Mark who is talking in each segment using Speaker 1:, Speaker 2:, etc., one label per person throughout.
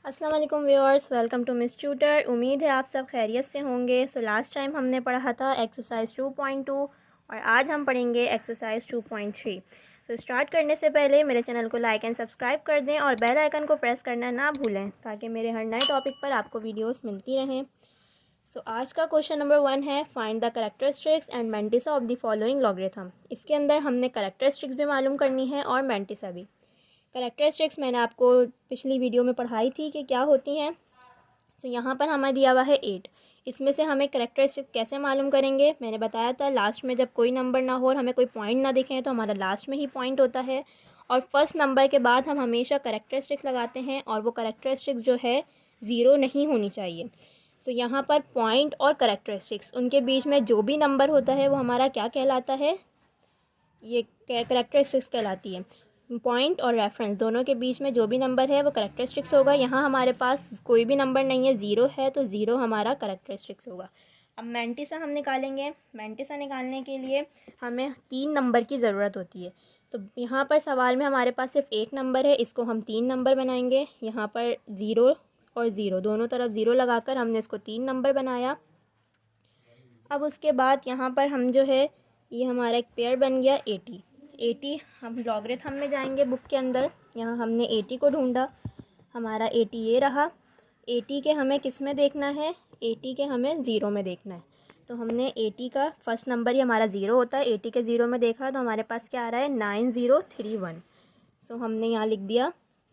Speaker 1: अस्सलाम वालेकुम viewers, welcome to Miss Tutor. उम्मीद है आप सब खैरियत से होंगे। लास्ट टाइम हमने पढ़ा था एक्सरसाइज 2.2 और आज हम पढ़ेंगे एक्सरसाइज 2.3। स्टार्ट करने से पहले मेरे चैनल को लाइक एंड सब्सक्राइब कर दें और बेल आइकन को प्रेस करना ना भूलें ताकि मेरे हर नए टॉपिक पर आपको वीडियोस मिलती रहें। आज का क्वेश्चन नंबर 1 है, find the characteristics and mantissa of the following logarithm. इसके अंदर हमने कैरेक्टरिस्टिक्स भी मालूम करनी है और मैंटिसा भी। कैरेक्टरिस्टिक्स मैंने आपको पिछली वीडियो में पढ़ाई थी कि क्या होती हैं। यहाँ पर हमें दिया हुआ है 8। इसमें से हमें कैरेक्टरिस्टिक्स कैसे मालूम करेंगे, मैंने बताया था लास्ट में जब कोई नंबर ना हो और हमें कोई पॉइंट ना दिखें तो हमारा लास्ट में ही पॉइंट होता है और फर्स्ट नंबर के बाद हम हमेशा कैरेक्टरिस्टिक्स लगाते हैं और वो कैरेक्टरिस्टिक्स जो है ज़ीरो नहीं होनी चाहिए। यहाँ पर पॉइंट और कैरेक्टरिस्टिक्स उनके बीच में जो भी नंबर होता है वो हमारा क्या कहलाता है, ये कैरेक्टरिस्टिक्स कहलाती है। पॉइंट और रेफरेंस दोनों के बीच में जो भी नंबर है वो कैरेक्टरिस्टिक्स होगा। यहाँ हमारे पास कोई भी नंबर नहीं है, ज़ीरो है, तो ज़ीरो हमारा कैरेक्टरिस्टिक्स होगा। अब मैंटिसा हम निकालेंगे। मैंटिसा निकालने के लिए हमें 3 नंबर की ज़रूरत होती है। तो यहाँ पर सवाल में हमारे पास सिर्फ एक नंबर है, इसको हम 3 नंबर बनाएंगे। यहाँ पर ज़ीरो और ज़ीरो दोनों तरफ ज़ीरो लगाकर हमने इसको 3 नंबर बनाया। अब उसके बाद यहाँ पर हम जो है ये हमारा एक पेयर बन गया 80। हम लॉगरिथम में जाएंगे बुक के अंदर। यहाँ हमने 80 को ढूंढा, हमारा 80 ये रहा। 80 के हमें किस में देखना है, 80 के हमें ज़ीरो में देखना है। तो हमने 80 का फर्स्ट नंबर ही हमारा ज़ीरो होता है, 80 के ज़ीरो में देखा तो हमारे पास क्या आ रहा है 9031। हमने यहाँ लिख दिया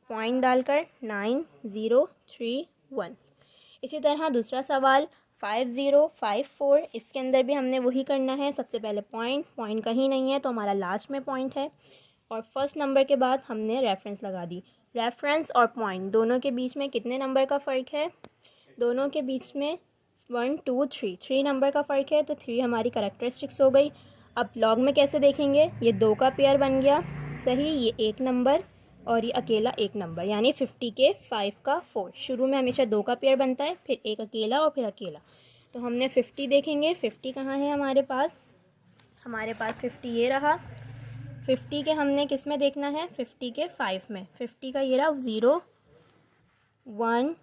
Speaker 1: पॉइंट डालकर 9031। इसी तरह दूसरा सवाल 5054, इसके अंदर भी हमने वही करना है। सबसे पहले पॉइंट कहीं नहीं है तो हमारा लास्ट में पॉइंट है और फर्स्ट नंबर के बाद हमने रेफरेंस लगा दी। रेफरेंस और पॉइंट दोनों के बीच में कितने नंबर का फ़र्क है, दोनों के बीच में 1 2 3 नंबर का फ़र्क है। तो 3 हमारी कैरेक्टरिस्टिक्स हो गई। अब लॉग में कैसे देखेंगे, ये 2 का पेयर बन गया सही, ये एक नंबर और ये अकेला एक नंबर, यानी 50 के 5 का 4। शुरू में हमेशा 2 का पेयर बनता है, फिर एक अकेला और फिर अकेला। तो हमने 50 देखेंगे, 50 कहाँ है हमारे पास 50 ये रहा। 50 के हमने किस में देखना है, 50 के 5 में। 50 का ये रहा 0 1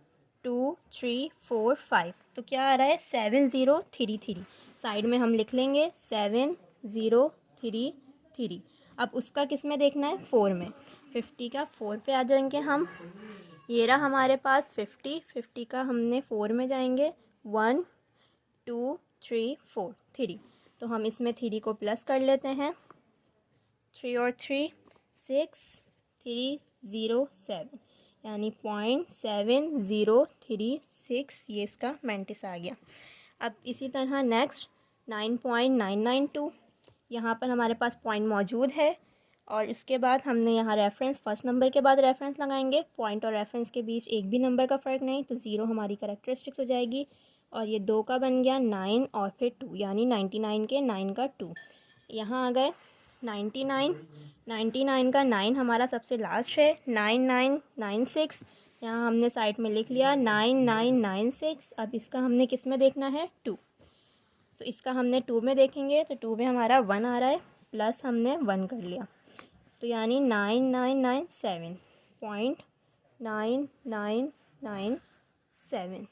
Speaker 1: 2 3 4 5। तो क्या आ रहा है 7033। साइड में हम लिख लेंगे 7033। अब उसका किस में देखना है, 4 में। 50 का 4 पे आ जाएंगे हम, ये रहा हमारे पास 50 का हमने 4 में जाएंगे 1 2 3 4 3। तो हम इसमें 3 को प्लस कर लेते हैं, 3 और 3 6 3 0 7, यानी 0.7036 ये इसका मैंटिसा आ गया। अब इसी तरह नेक्स्ट 9.992, यहाँ पर हमारे पास पॉइंट मौजूद है और उसके बाद हमने यहाँ रेफरेंस, फर्स्ट नंबर के बाद रेफरेंस लगाएंगे। पॉइंट और रेफरेंस के बीच एक भी नंबर का फ़र्क नहीं, तो ज़ीरो हमारी कैरेक्टरिस्टिक्स हो जाएगी। और ये 2 का बन गया 9 और फिर 2, यानी 99 के 9 का 2। यहाँ आ गए 99 का 9 हमारा सबसे लास्ट है, 9996। यहाँ हमने साइड में लिख लिया 9996। अब इसका हमने किस में देखना है, 2। इसका हमने 2 में देखेंगे तो 2 में हमारा 1 आ रहा है, प्लस हमने 1 कर लिया, तो यानी 9997.9997।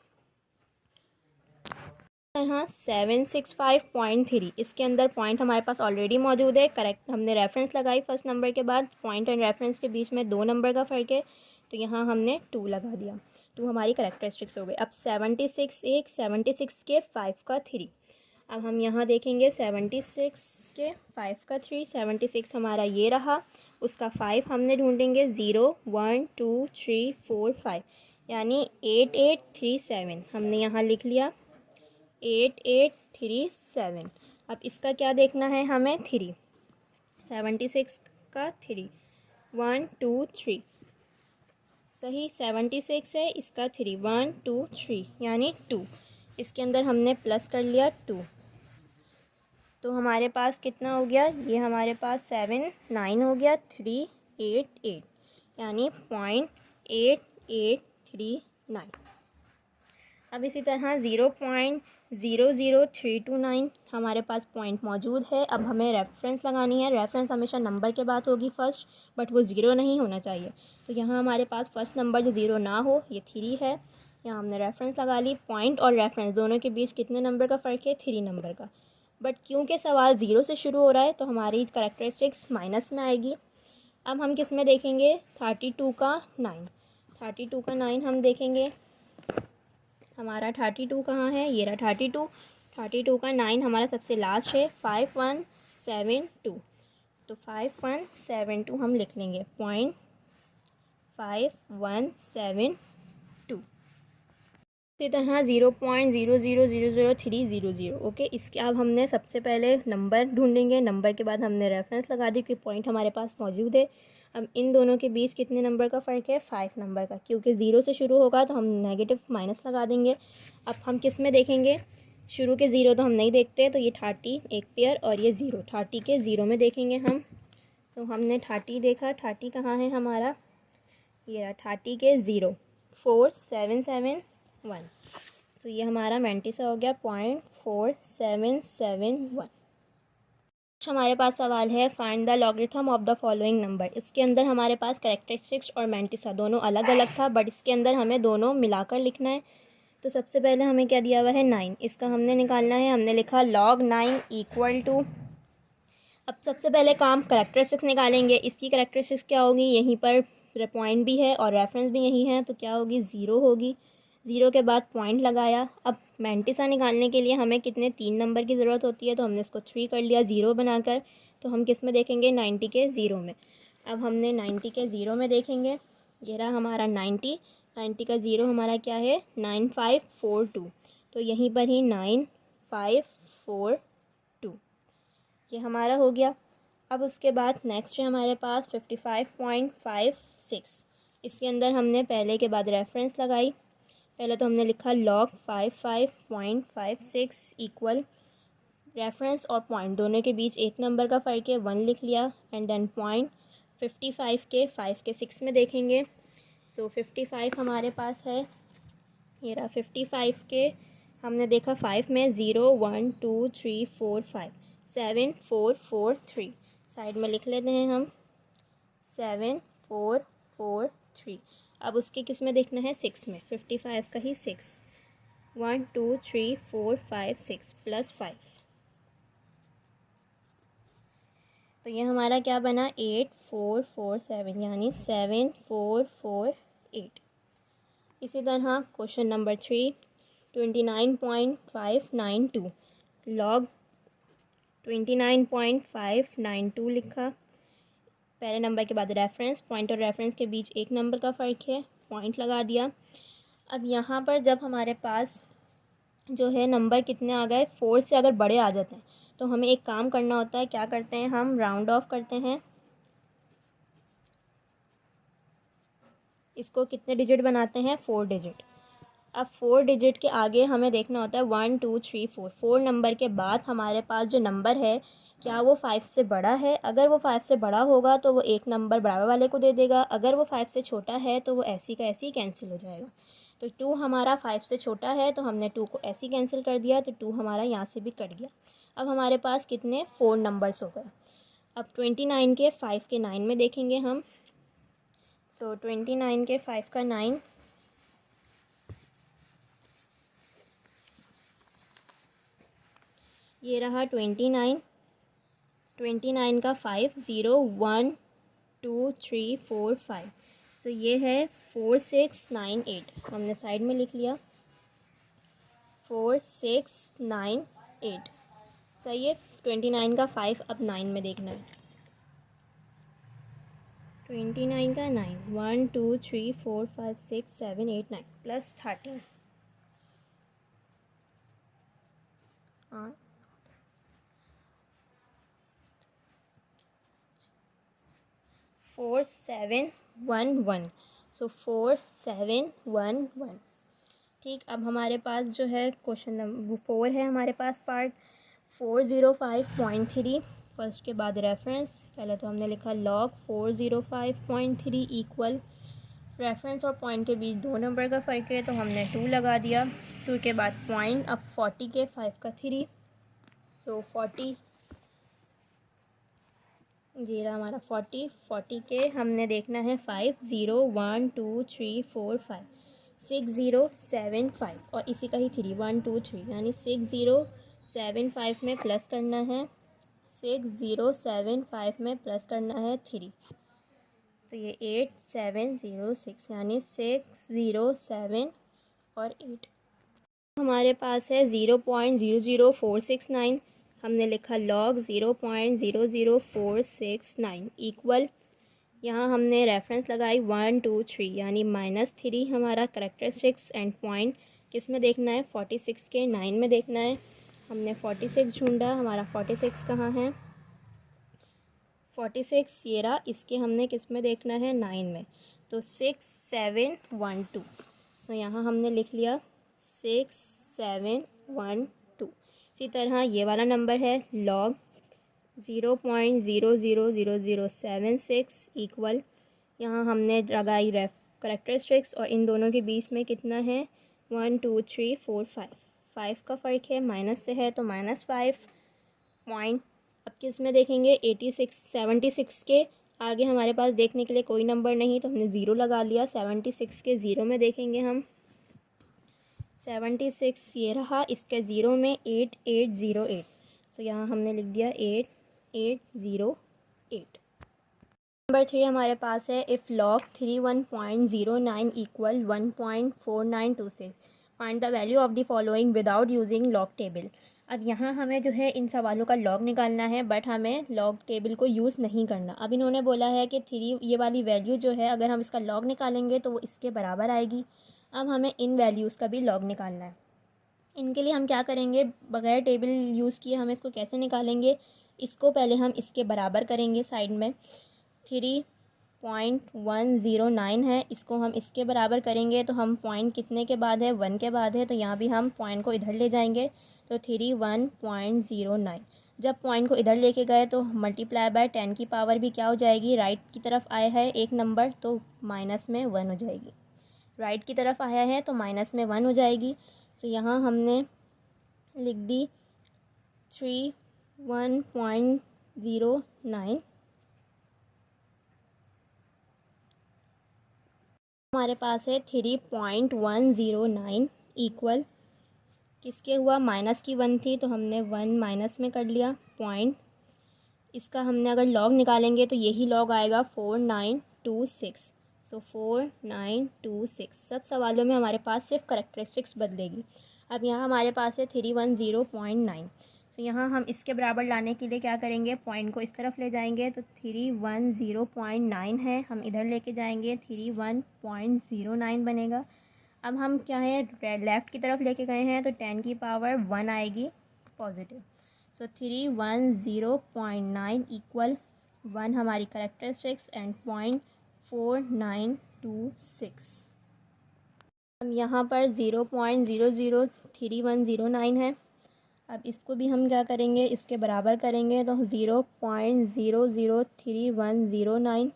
Speaker 1: यहाँ 765.3, इसके अंदर पॉइंट हमारे पास ऑलरेडी मौजूद है। करेक्ट हमने रेफरेंस लगाई फर्स्ट नंबर के बाद, पॉइंट एंड रेफरेंस के बीच में 2 नंबर का फ़र्क है, तो यहाँ हमने 2 लगा दिया। 2 हमारी कैरेक्टरिस्टिक्स हो गई। अब 76 के 5 का 3। अब हम यहाँ देखेंगे 76 के 5 का 3, 76 हमारा ये रहा, उसका 5 हमने ढूंढेंगे 0 1 2 3 4 5, यानी 8837 हमने यहाँ लिख लिया 8837। अब इसका क्या देखना है हमें, 3, 76 का 3 1 2 3 सही, 76 है, इसका 3 1 2 3 यानी 2। इसके अंदर हमने प्लस कर लिया 2, तो हमारे पास कितना हो गया, ये हमारे पास 79 हो गया 388, यानी 0.8839। अब इसी तरह 0.00329 हमारे पास पॉइंट मौजूद है। अब हमें रेफरेंस लगानी है। रेफरेंस हमेशा नंबर के बाद होगी फर्स्ट, बट वो ज़ीरो नहीं होना चाहिए। तो यहाँ हमारे पास फर्स्ट नंबर जो ज़ीरो ना हो, ये 3 है। यहाँ हमने रेफरेंस लगा ली। पॉइंट और रेफरेंस दोनों के बीच कितने नंबर का फ़र्क है? 3 नंबर का। बट क्योंकि सवाल ज़ीरो से शुरू हो रहा है तो हमारी करैक्टरिस्टिक्स माइनस में आएगी। अब हम किस में देखेंगे? 32 का 9। 32 का 9 हम देखेंगे। हमारा 32 कहाँ है? ये रहा 32। 32 का 9 हमारा सबसे लास्ट है 5172। तो 5172 हम लिख लेंगे, 0.5172। इसी तरह 0.0000300। ओके, इसके अब हमने सबसे पहले नंबर ढूंढेंगे। नंबर के बाद हमने रेफरेंस लगा दी कि पॉइंट हमारे पास मौजूद है। अब इन दोनों के बीच कितने नंबर का फ़र्क है? 5 नंबर का। क्योंकि 0 से शुरू होगा तो हम नेगेटिव माइनस लगा देंगे। अब हम किस में देखेंगे? शुरू के 0 तो हम नहीं देखते, तो ये 30 एक पेयर और ये 0, 30 के 0 में देखेंगे हम। तो हमने 30 देखा। 30 कहाँ है हमारा? ये रहा 30 के 0, 4771। तो ये हमारा 90 हो गया 0.4771। हमारे पास सवाल है find the logarithm of the following number. इसके अंदर हमारे पास कैरेक्टरिस्टिक्स और मैंटिसा दोनों अलग अलग था, बट इसके अंदर हमें दोनों मिलाकर लिखना है। तो सबसे पहले हमें क्या दिया हुआ है? 9। इसका हमने निकालना है। हमने लिखा log 9 इक्वल टू, अब सबसे पहले काम कैरेक्टरिस्टिक्स निकालेंगे। इसकी कैरेक्टरिस्टिक्स क्या होगी? यहीं पर पॉइंट भी है और रेफरेंस भी यहीं है, तो क्या होगी? 0 होगी। 0 के बाद पॉइंट लगाया। अब मैंटिसा निकालने के लिए हमें कितने? 3 नंबर की ज़रूरत होती है, तो हमने इसको 3 कर लिया 0 बनाकर। तो हम किस में देखेंगे? 90 के 0 में। अब हमने 90 के 0 में देखेंगे। ये रहा हमारा 90। 90 का 0 हमारा क्या है? 9542। तो यहीं पर ही 9542 ये हमारा हो गया। अब उसके बाद नेक्स्ट है हमारे पास 55.56। इसके अंदर हमने पहले के बाद रेफरेंस लगाई। पहले तो हमने लिखा log 55.56 इक्वल, रेफरेंस और पॉइंट दोनों के बीच एक नंबर का फ़र्क है, 1 लिख लिया। एंड देन पॉइंट 55 के 5 के 6 में देखेंगे। सो 55 हमारे पास है। ये रहा 55 के, हमने देखा 5 में 0 1 2 3 4 5 7 4 4 3। साइड में लिख लेते हैं हम 7 4 4 3। अब उसके किस में देखना है? 6 में। 55 का ही 6, 1 2 3 4 5 6 प्लस 5। तो ये हमारा क्या बना? 8447, यानी 7448। इसी तरह क्वेश्चन नंबर 3, 29.592 लॉग 29.592 लिखा। पहले नंबर के बाद रेफरेंस, पॉइंट और रेफरेंस के बीच एक नंबर का फ़र्क है, पॉइंट लगा दिया। अब यहाँ पर जब हमारे पास जो है नंबर कितने आ गए? 4 से अगर बड़े आ जाते हैं तो हमें एक काम करना होता है। क्या करते हैं? हम राउंड ऑफ करते हैं। इसको कितने डिजिट बनाते हैं? 4 डिजिट। अब 4 डिजिट के आगे हमें देखना होता है 1 2 3 4। 4 नंबर के बाद हमारे पास जो नंबर है, क्या वो 5 से बड़ा है? अगर वो 5 से बड़ा होगा तो वो एक नंबर बराबर वाले को दे देगा। अगर वो 5 से छोटा है तो वो ऐसी का ऐसी कैंसिल हो जाएगा। तो 2 हमारा 5 से छोटा है, तो हमने 2 को ऐसी कैंसिल कर दिया, तो 2 हमारा यहाँ से भी कट गया। अब हमारे पास कितने? 4 नंबर्स हो गए। अब 29 के 5 के 9 में देखेंगे हम। सो 29 के 5 का 9, ये रहा 29। 29 का 5, 0 1 2 3 4 5। सो ये है 4698। हमने साइड में लिख लिया 4698। सही है। 29 का 5 अब 9 में देखना है। 29 का 9, 1 2 3 4 5 6 7 8 9 प्लस 13। 4711। सो 4711। ठीक। अब हमारे पास जो है क्वेश्चन नंबर 4 है हमारे पास पार्ट 405.3। फर्स्ट के बाद रेफरेंस, पहले तो हमने लिखा log 405.3 इक्वल रेफरेंस और पॉइंट के बीच 2 नंबर का फ़र्क है तो हमने 2 लगा दिया। 2 के बाद पॉइंट, अब 40 के 5 का 3, सो 40 ये रहा हमारा 40 के हमने देखना है 5, 0 1 2 3 4 5 6 0 7 5 और इसी का ही 3 1 2 3 यानी 6 0 7 5 में प्लस करना है, 6 0 7 5 में प्लस करना है 3, तो ये 8 7 0 6 यानी 6 0 7 और 8। हमारे पास है 0.00469, हमने लिखा लॉग 0.00469 इक्वल, यहाँ हमने रेफरेंस लगाई 1 2 3 यानी -3 हमारा करेक्टरिस्टिक्स एंड पॉइंट किस में देखना है 46 के 9 में देखना है। हमने 46 ढूंढा, हमारा 46 कहाँ है 46 ये रहा, इसके हमने किस में देखना है 9 में, तो 6 7 1 2, सो यहाँ हमने लिख लिया 6 7 1 2। इसी तरह ये वाला नंबर है लॉग 0.0000076 इक्वल, यहाँ हमने लगाई करेक्टरिस्टिक्स और इन दोनों के बीच में कितना है 1 2 3 4 5 का फ़र्क है, माइनस से है तो -5 पॉइंट। अब किस में देखेंगे 76 के आगे हमारे पास देखने के लिए कोई नंबर नहीं तो हमने ज़ीरो लगा लिया, 76 के ज़ीरो में देखेंगे हम 76 ये रहा, इसके ज़ीरो में 8808, सो यहाँ हमने लिख दिया 8808। नंबर 3 हमारे पास है if log 31.09 equal 1.4926 find the value of the following without using log table. अब यहाँ हमें जो है इन सवालों का लॉग निकालना है बट हमें लॉग टेबल को यूज़ नहीं करना। अब इन्होंने बोला है कि 3 ये वाली वैल्यू जो है अगर हम इसका लॉग निकालेंगे तो वो इसके बराबर आएगी। अब हमें इन वैल्यूज़ का भी लॉग निकालना है। इनके लिए हम क्या करेंगे, बगैर टेबल यूज़ किए हम इसको कैसे निकालेंगे, इसको पहले हम इसके बराबर करेंगे साइड में 3.109 है, इसको हम इसके बराबर करेंगे तो हम पॉइंट कितने के बाद है 1 के बाद है, तो यहाँ भी हम पॉइंट को इधर ले जाएंगे तो 31.09। जब पॉइंट को इधर लेके गए तो मल्टीप्लाई बाय 10 की पावर भी क्या हो जाएगी, राइट की तरफ आया है एक नंबर तो माइनस में 1 हो जाएगी, राइट की तरफ आया है तो माइनस में 1 हो जाएगी। तो यहाँ हमने लिख दी 31.09, हमारे पास है 3.109 इक्वल किसके हुआ, माइनस की 1 थी तो हमने 1 माइनस में कर लिया पॉइंट, इसका हमने अगर लॉग निकालेंगे तो यही लॉग आएगा 4926, सो 4926। सब सवालों में हमारे पास सिर्फ करेक्टरिस्टिक्स बदलेगी। अब यहाँ हमारे पास है 310.9, तो यहाँ हम इसके बराबर लाने के लिए क्या करेंगे, पॉइंट को इस तरफ ले जाएंगे तो 310.9 है, हम इधर लेके जाएंगे 31.09 बनेगा। अब हम क्या है लेफ़्ट की तरफ लेके गए हैं तो 10 की पावर 1 आएगी पॉजिटिव, सो 310.9 इक्वल 1 हमारी करेक्टरिस्टिक्स एंड पॉइंट 4926। हम यहाँ पर 0.003109 है, अब इसको भी हम क्या करेंगे इसके बराबर करेंगे तो 0.003109।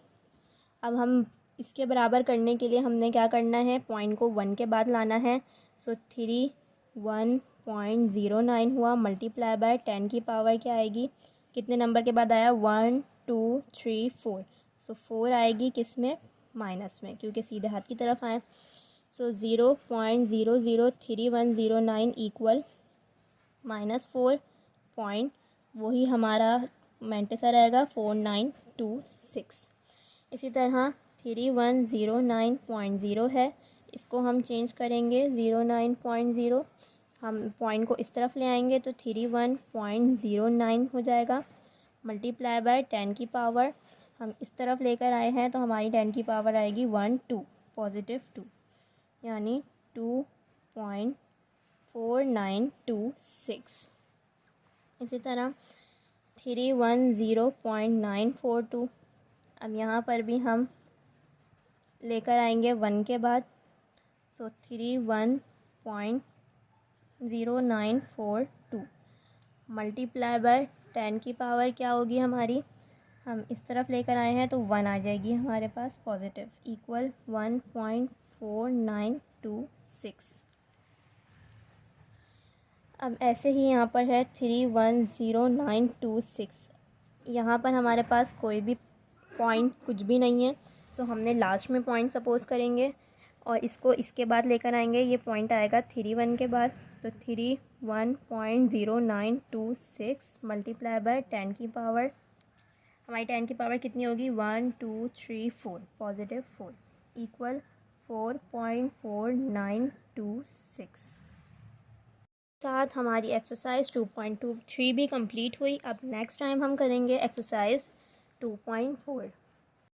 Speaker 1: अब हम इसके बराबर करने के लिए हमने क्या करना है, पॉइंट को 1 के बाद लाना है, सो 31.09 हुआ मल्टीप्लाई बाय 10 की पावर क्या आएगी, कितने नंबर के बाद आया 1 2 3 4, सो 4 आएगी किस में माइनस में क्योंकि सीधे हाथ की तरफ आए, सो 0.003109 इक्वल -4 पॉइंट, वही हमारा मेंटेसा रहेगा 4926। इसी तरह 3109.0 है, इसको हम चेंज करेंगे 09.0, हम पॉइंट को इस तरफ ले आएंगे तो 31.09 हो जाएगा मल्टीप्लाई बाय 10 की पावर, हम इस तरफ लेकर आए हैं तो हमारी 10 की पावर आएगी 1 2 पॉजिटिव 2 यानी 2.4926। इसी तरह 310.942, अब यहाँ पर भी हम लेकर आएंगे 1 के बाद, सो 31.0942 मल्टीप्लाई बाय 10 की पावर क्या होगी हमारी, हम इस तरफ लेकर आए हैं तो 1 आ जाएगी हमारे पास पॉजिटिव, इक्वल 1.4926। अब ऐसे ही यहाँ पर है 310926। यहाँ पर हमारे पास कोई भी पॉइंट कुछ भी नहीं है, सो हमने लास्ट में पॉइंट सपोज़ करेंगे और इसको इसके बाद लेकर आएंगे। ये पॉइंट आएगा 31 के बाद, तो 31.0926 मल्टीप्लाई बाय 10 की पावर, हमारी 10 की पावर कितनी होगी 1 2 3 4 पॉजिटिव 4 इक्वल 4.4926। साथ हमारी एक्सरसाइज 2.23 भी कंप्लीट हुई। अब नेक्स्ट टाइम हम करेंगे एक्सरसाइज 2.4।